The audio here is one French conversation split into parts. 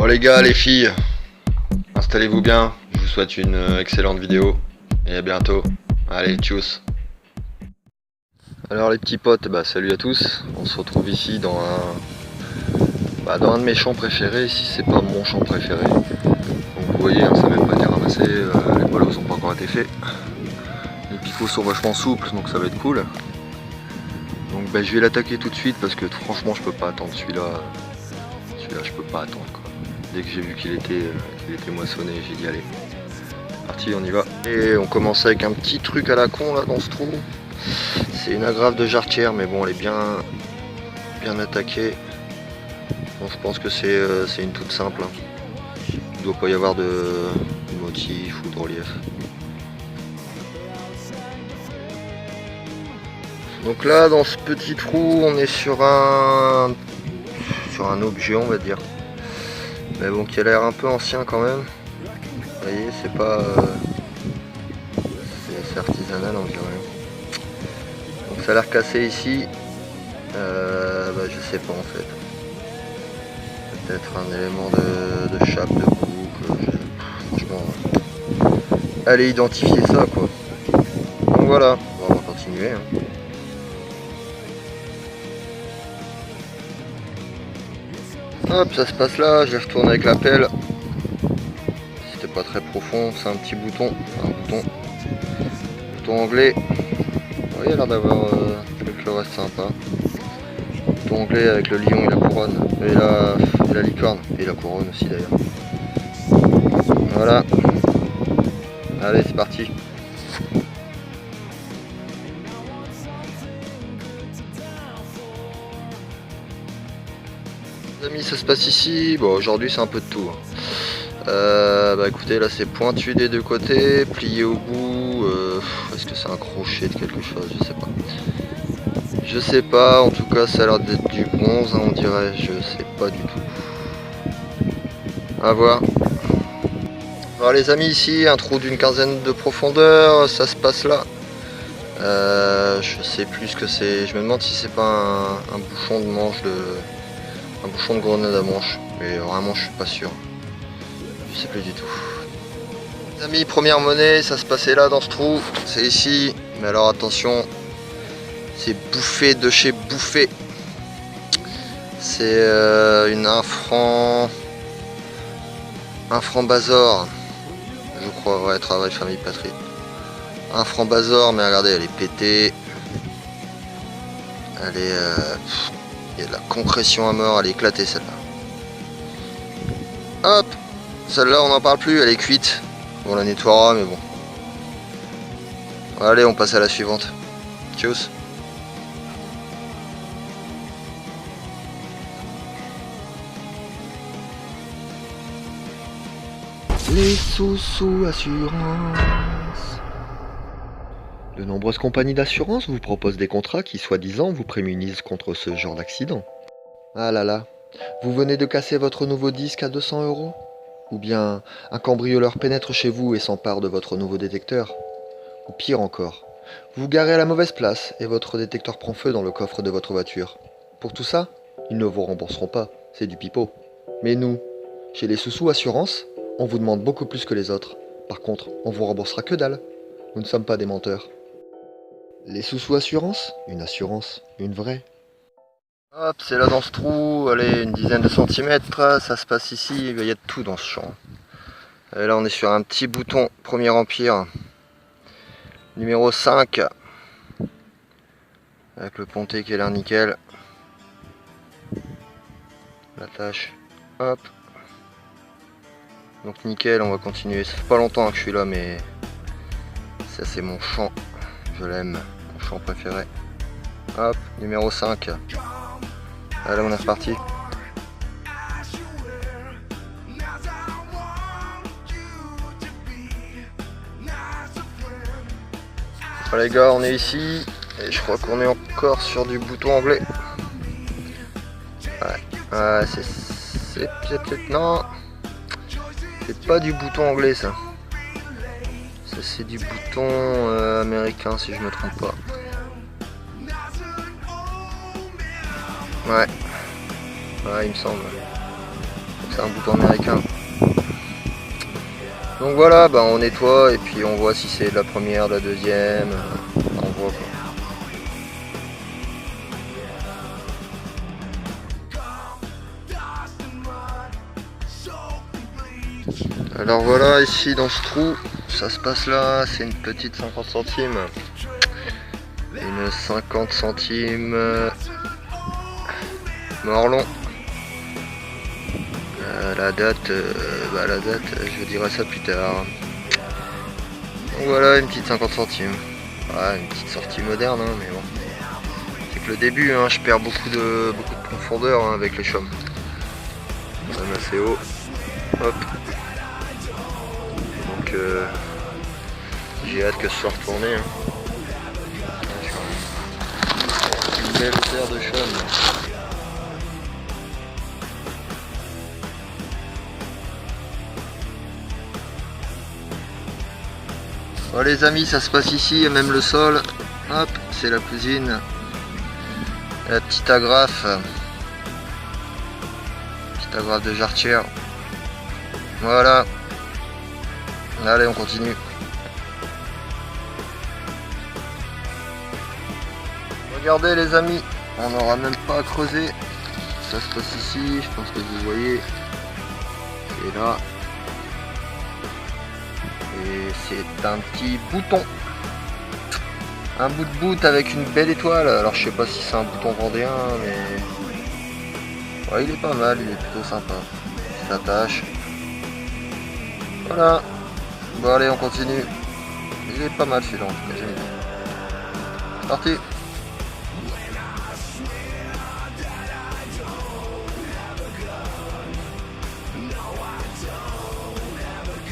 Les gars, les filles, installez-vous bien, je vous souhaite une excellente vidéo et à bientôt. Allez, tchuss. Alors les petits potes, salut à tous. On se retrouve ici dans dans un de mes champs préférés, si c'est pas mon champ préféré. Donc vous voyez, ça n'a même pas été ramassé, les polos n'ont pas encore été faits. Les picots sont vachement souples, donc ça va être cool. Donc je vais l'attaquer tout de suite parce que franchement je peux pas attendre celui-là. Celui-là je peux pas attendre quoi. Dès que j'ai vu qu'il était moissonné, j'ai dit allez, parti, on y va. Et on commence avec un petit truc à la con là dans ce trou. C'est une agrafe de jarretière, mais bon elle est bien attaquée. Bon, je pense que c'est une toute simple. Il ne doit pas y avoir de motif ou de relief. Donc là dans ce petit trou on est sur un objet on va dire. Mais bon qui a l'air un peu ancien quand même. Vous voyez c'est pas c'est artisanal on dirait. Donc ça a l'air cassé ici. Je sais pas en fait. Peut-être un élément de chape, de boucle. Franchement. Allez identifier ça quoi. Donc voilà, on va continuer. Hop, ça se passe là, je vais retourner avec la pelle. C'était pas très profond, c'est un petit bouton, bouton anglais. Vous voyez, il a l'air d'avoir quelques restes sympas. Bouton anglais avec le lion et la couronne, et la licorne, et la couronne aussi d'ailleurs. Voilà. Allez, c'est parti. Les amis, ça se passe ici. Bon, aujourd'hui c'est un peu de tout. Écoutez, là c'est pointu des deux côtés, plié au bout. Est-ce que c'est un crochet de quelque chose? Je sais pas. Je sais pas, en tout cas ça a l'air d'être du bronze, on dirait, je sais pas du tout. À voir. Alors les amis, ici, un trou d'une quinzaine de profondeur, ça se passe là. Je sais plus ce que c'est, je me demande si c'est pas un bouchon de manche un bouchon de grenade à manche, mais vraiment je suis pas sûr. Je sais plus du tout. Les amis, première monnaie, ça se passait là dans ce trou, c'est ici, mais alors attention, c'est Bouffé de chez Bouffé. C'est un franc Bazor, je crois, ouais, travail famille patrie. Un franc Bazor, mais regardez, elle est pétée. Elle est... il y a de la concrétion à mort, elle est éclatée celle-là. Hop, celle-là on n'en parle plus, elle est cuite. On la nettoiera, mais bon. Allez, on passe à la suivante. Tchuss. Les sous assurance. De nombreuses compagnies d'assurance vous proposent des contrats qui, soi-disant, vous prémunissent contre ce genre d'accident. Ah là là, vous venez de casser votre nouveau disque à 200 €? Ou bien un cambrioleur pénètre chez vous et s'empare de votre nouveau détecteur? Ou pire encore, vous vous garez à la mauvaise place et votre détecteur prend feu dans le coffre de votre voiture. Pour tout ça, ils ne vous rembourseront pas, c'est du pipeau. Mais nous, chez les Sous Assurance, on vous demande beaucoup plus que les autres. Par contre, on vous remboursera que dalle. Nous ne sommes pas des menteurs. Les Sous Assurance, une vraie. Hop, c'est là dans ce trou, allez, une dizaine de centimètres, ça se passe ici, il y a de tout dans ce champ. Et là on est sur un petit bouton Premier Empire, numéro 5, avec le ponté qui a l'air nickel. L'attache, hop. Donc nickel, on va continuer, ça fait pas longtemps que je suis là, mais ça c'est mon champ, je l'aime, mon champ préféré. Hop, numéro 5. Allez, on est reparti. Bon, les gars, on est ici et je crois qu'on est encore sur du bouton anglais. Ouais, c'est peut-être non, c'est pas du bouton anglais ça. Ça c'est du bouton américain si je me trompe pas. Ouais, il me semble. C'est un bouton américain. Donc voilà, bah on nettoie et puis on voit si c'est de la première, de la deuxième. On voit quoi. Alors voilà, ici dans ce trou, ça se passe là, c'est une petite 50 centimes. Une 50 centimes Morlon. La date, je vous dirai ça plus tard. Donc voilà, une petite 50 centimes. Ouais, une petite sortie moderne, hein, mais bon. C'est que le début, hein, je perds beaucoup de profondeur hein, avec les chaumes. Même assez haut. Hop. Donc j'ai hâte que ce soit retourné. Hein. Une belle paire de chaumes. Bon les amis, ça se passe ici, même le sol. Hop, c'est la cousine. La petite agrafe. Petite agrafe de jarretière. Voilà. Allez, on continue. Regardez les amis, on n'aura même pas à creuser. Ça se passe ici, je pense que vous voyez. C'est là. Et c'est un petit bouton. Un bout de bout avec une belle étoile. Alors je sais pas si c'est un bouton vendéen, mais ouais, il est pas mal, il est plutôt sympa. Il s'attache. Voilà. Bon allez, on continue. Il est pas mal celui-là, j'aime bien. C'est parti.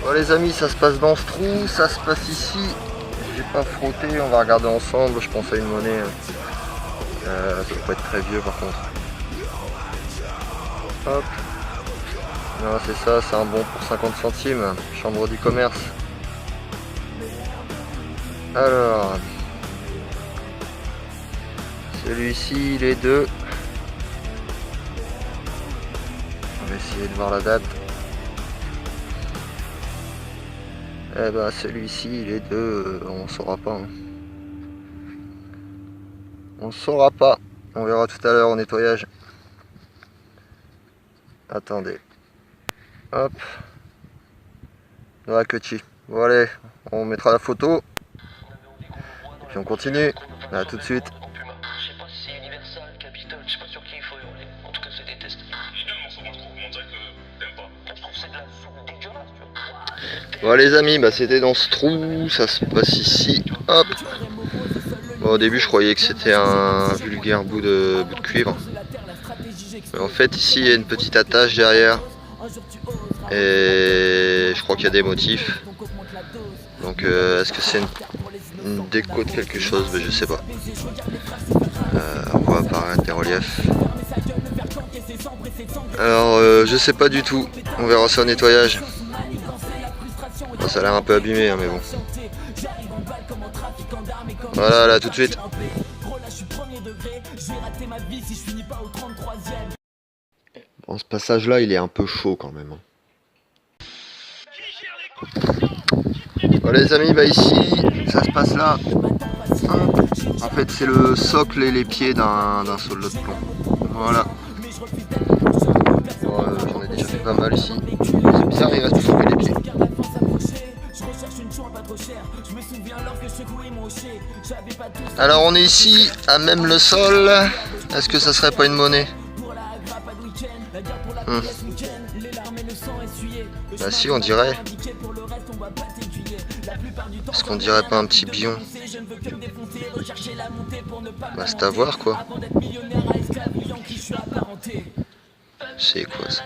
Bon les amis, ça se passe dans ce trou, ça se passe ici. J'ai pas frotté, on va regarder ensemble. Je pense à une monnaie. Ça peut pas être très vieux par contre. Hop. Non, c'est ça, c'est un bon pour 50 centimes. Chambre du commerce. Alors. Celui-ci, il est de. On va essayer de voir la date. Eh ben celui-ci il est de... on saura pas. Hein. On saura pas. On verra tout à l'heure au nettoyage. Attendez. Hop. Voilà Kutchi. Bon allez, on mettra la photo. Et puis on continue. À tout de suite. Je sais pas si c'est Universal, Capitol, je sais pas sur qui il faut hurler. En tout cas, c'est des tests. Moi, je trouve, on dirait que t'aimes pas. Je trouve que c'est de la soupe dégueulasse, tu vois. Bon les amis, bah c'était dans ce trou, ça se passe ici. Hop. Bon, au début je croyais que c'était un vulgaire bout de cuivre. Mais en fait ici il y a une petite attache derrière. Et je crois qu'il y a des motifs. Donc est-ce que c'est une déco de quelque chose? Mais je sais pas. On voit apparaître des reliefs. Alors je sais pas du tout. On verra ça au nettoyage. Bon, ça a l'air un peu abîmé hein, mais bon. Voilà, là tout de suite. Bon, ce passage là il est un peu chaud quand même. Bon les amis, bah ici ça se passe là. En fait c'est le socle et les pieds d'un soldat de plomb. Voilà. Bon, j'en ai déjà fait pas mal ici. C'est bizarre, il reste toujours que les pieds. Alors on est ici à même le sol. Est-ce que ça serait pas une monnaie? Bah si, on dirait. Est-ce qu'on dirait pas un petit bion? Bah c'est à voir quoi. C'est quoi ça?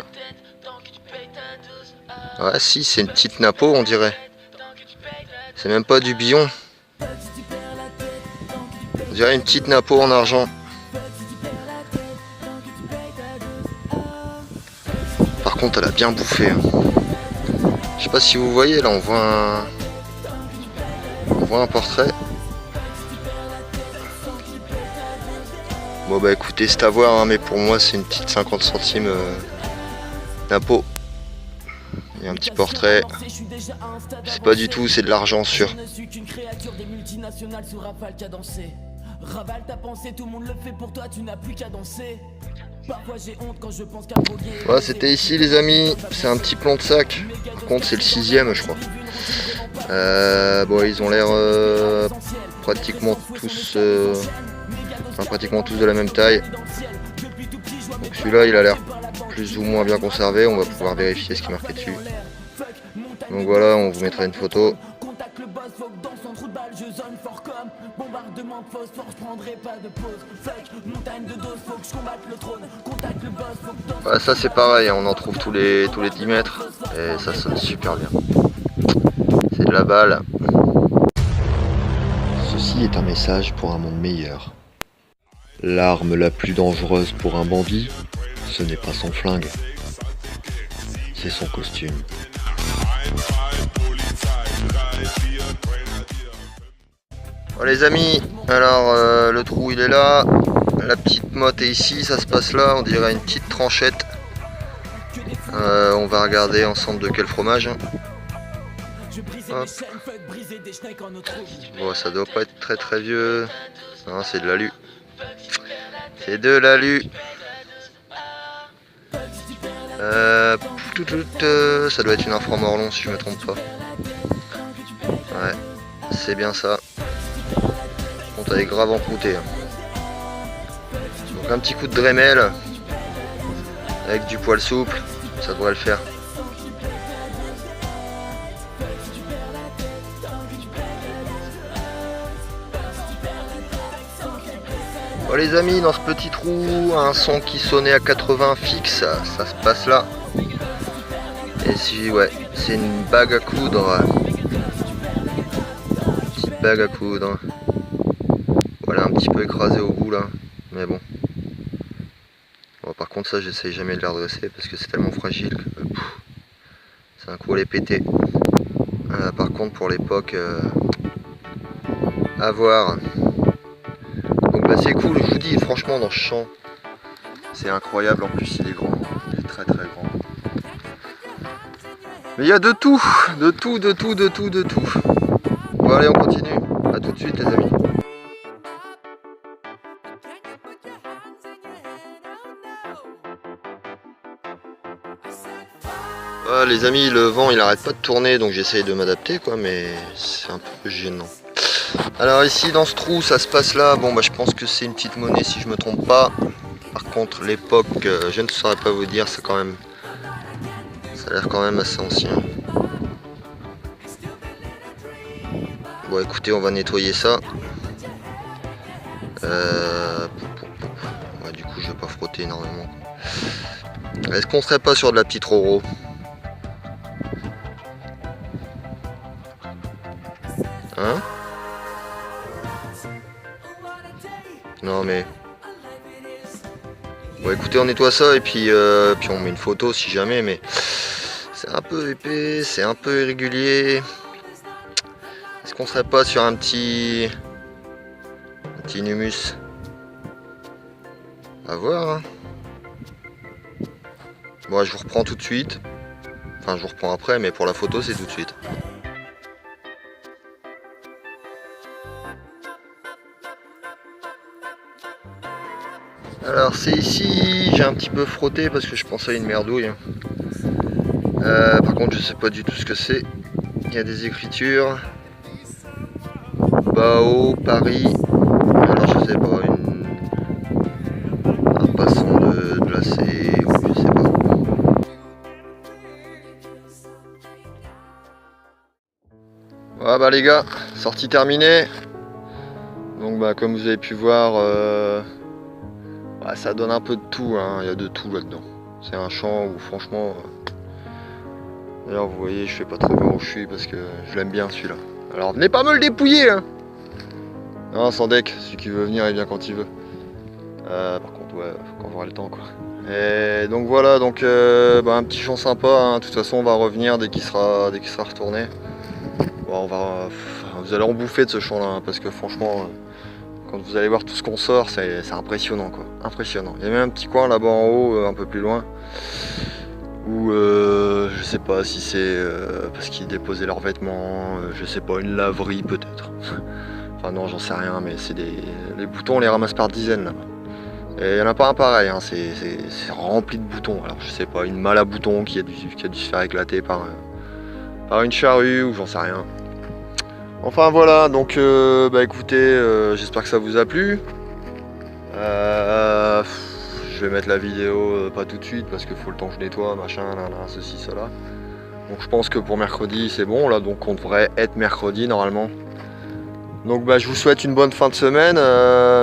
Ouais si, c'est une petite napo on dirait. C'est même pas du bion. On dirait une petite napo en argent. Par contre elle a bien bouffé. Hein. Je sais pas si vous voyez là, on voit un portrait. Bon bah écoutez, c'est à voir hein, mais pour moi c'est une petite 50 centimes La peau. Il y a un petit portrait. Je sais pas du tout, c'est de l'argent sûr. Ravale ta pensée, tout le monde le fait pour toi, tu n'as plus qu'à danser. Parfois j'ai honte quand je pense qu'à voguer. Voilà, c'était ici les amis, c'est un petit plan de sac. Par contre c'est le 6ème je crois. Bon, ils ont l'air pratiquement tous de la même taille. Donc celui-là il a l'air plus ou moins bien conservé, on va pouvoir vérifier ce qui est marqué dessus. Donc voilà, on vous mettra une photo. Voilà, ça c'est pareil, on en trouve tous les 10 mètres et ça sonne super bien. C'est de la balle. Ceci est un message pour un monde meilleur. L'arme la plus dangereuse pour un bandit, ce n'est pas son flingue, c'est son costume. Bon les amis, alors le trou il est là, la petite motte est ici, ça se passe là, on dirait une petite tranchette. On va regarder ensemble de quel fromage. Hop. Bon, ça doit pas être très vieux. Non, c'est de l'alu. C'est de l'alu. Ça doit être une infra morlon si je me trompe pas. Ouais, c'est bien ça. Bon, elle est grave encroûtée. Donc un petit coup de Dremel avec du poil souple, ça devrait le faire. Bon les amis, dans ce petit trou, un son qui sonnait à 80 fixe, ça se passe là. Et si ouais, c'est une bague à coudre. Une petite bague à coudre. Voilà, un petit peu écrasé au bout là, mais bon. Bon par contre ça j'essaye jamais de la redresser parce que c'est tellement fragile que c'est un coup à les péter. Par contre pour l'époque, à voir. Donc bah c'est cool, je vous dis franchement dans ce champ, c'est incroyable, en plus il est grand, il est très grand. Mais il y a de tout. Bon allez on continue, à tout de suite les amis. Ah, les amis, le vent il arrête pas de tourner donc j'essaye de m'adapter quoi, mais c'est un peu gênant. Alors ici dans ce trou ça se passe là, bon bah je pense que c'est une petite monnaie si je me trompe pas. Par contre l'époque je ne saurais pas vous dire, c'est quand même, ça a l'air quand même assez ancien. Bon écoutez, on va nettoyer ça. Ouais, du coup je vais pas frotter énormément. Est-ce qu'on serait pas sur de la petite Roro? Hein? Non mais... Bon écoutez, on nettoie ça et puis on met une photo si jamais, mais c'est un peu épais, c'est un peu irrégulier. Est-ce qu'on serait pas sur un petit humus? À voir hein. Bon je vous reprends tout de suite. Enfin je vous reprends après, mais pour la photo c'est tout de suite. Alors c'est ici, j'ai un petit peu frotté parce que je pensais à une merdouille. Par contre je sais pas du tout ce que c'est. Il y a des écritures. Bao, Paris. Alors je sais pas, un passant de glacé ou je sais pas. Voilà bah les gars, sortie terminée. Donc bah comme vous avez pu voir, bah, ça donne un peu de tout, hein. Il y a de tout là-dedans. C'est un champ où franchement... D'ailleurs vous voyez je fais pas très bien où je suis parce que je l'aime bien celui-là. Alors venez pas me le dépouiller hein. Non sans deck, celui qui veut venir il vient quand il veut. Par contre ouais, faut qu'on voit le temps quoi. Et donc voilà, donc bah, un petit champ sympa, hein. De toute façon on va revenir dès qu'il sera retourné. Bon, vous allez en bouffer de ce champ là hein, parce que franchement quand vous allez voir tout ce qu'on sort c'est impressionnant quoi. Impressionnant. Il y a même un petit coin là-bas en haut, un peu plus loin, Ou je sais pas si c'est parce qu'ils déposaient leurs vêtements, je sais pas, une laverie peut-être. Enfin non, j'en sais rien, mais c'est les boutons, on les ramasse par dizaines là. Et il n'y en a pas un pareil, hein. C'est rempli de boutons. Alors je sais pas, une malle à boutons qui a dû se faire éclater par une charrue ou j'en sais rien. Enfin voilà, donc bah écoutez, j'espère que ça vous a plu. Je vais mettre la vidéo pas tout de suite parce qu'il faut le temps que je nettoie, machin, ceci, cela. Donc je pense que pour mercredi c'est bon là, donc on devrait être mercredi normalement. Donc bah je vous souhaite une bonne fin de semaine,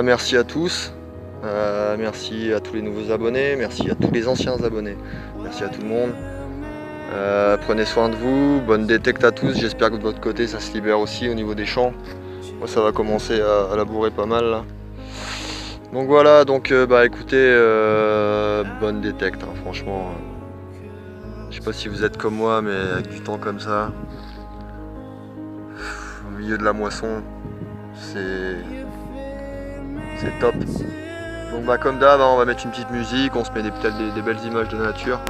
merci à tous. Merci à tous les nouveaux abonnés, merci à tous les anciens abonnés, merci à tout le monde. Prenez soin de vous, bonne détecte à tous, j'espère que de votre côté ça se libère aussi au niveau des champs. Moi ça va commencer à labourer pas mal là. Donc voilà, donc bah écoutez, bonne détecte, hein, franchement. Je sais pas si vous êtes comme moi, mais avec du temps comme ça, au milieu de la moisson, c'est top. Donc bah comme d'hab, hein, on va mettre une petite musique, on se met peut-être des belles images de nature.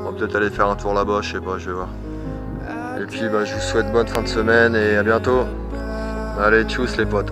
On va peut-être aller faire un tour là-bas, je sais pas, je vais voir. Et puis bah je vous souhaite bonne fin de semaine et à bientôt. Allez, tchuss les potes.